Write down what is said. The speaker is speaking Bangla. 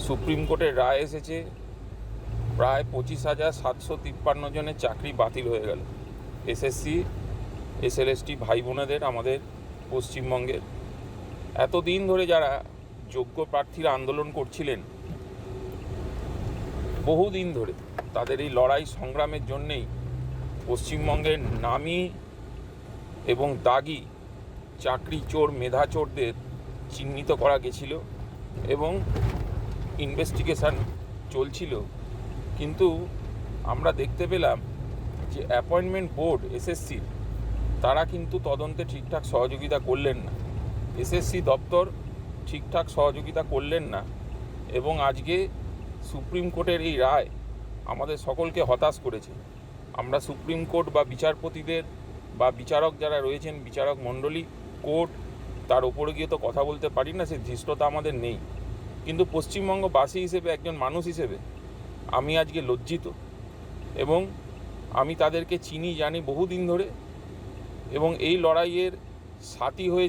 সুপ্রিম কোর্টের রায় এসেছে, প্রায় 25,753 জনের চাকরি বাতিল হয়ে গেল। এসএসসি এসএলএসটি ভাই বোনেদের, আমাদের পশ্চিমবঙ্গের এতদিন ধরে যারা যোগ্য প্রার্থীরা আন্দোলন করছিলেন, বহুদিন ধরে তাদের এই লড়াই সংগ্রামের জন্যেই পশ্চিমবঙ্গের নামী এবং দাগি চাকরি চোর, মেধা চোরদের চিহ্নিত করা গেছিল এবং ইনভেস্টিগেশন চলছিল। কিন্তু আমরা দেখতে পেলাম যে অ্যাপয়েন্টমেন্ট বোর্ড এসএসসির, তারা কিন্তু তদন্তে ঠিকঠাক সহযোগিতা করলেন না। এসএসসি দপ্তর ঠিকঠাক সহযোগিতা করলেন না এবং আজকে সুপ্রিম কোর্টের এই রায় আমাদের সকলকে হতাশ করেছে। আমরা সুপ্রিম কোর্ট বা বিচারপতিদের বা বিচারক যারা রয়েছেন, বিচারক মণ্ডলী, কোর্ট, তার ওপরে গিয়ে তো কথা বলতে পারি না, সে ধৃষ্টতা আমাদের নেই। কিন্তু পশ্চিমবঙ্গবাসী হিসেবে, একজন মানুষ হিসেবে আমি আজকে লজ্জিত এবং আমি তাদেরকে চিনি, জানি বহুদিন ধরে এবং এই লড়াইয়ের সাথী হয়ে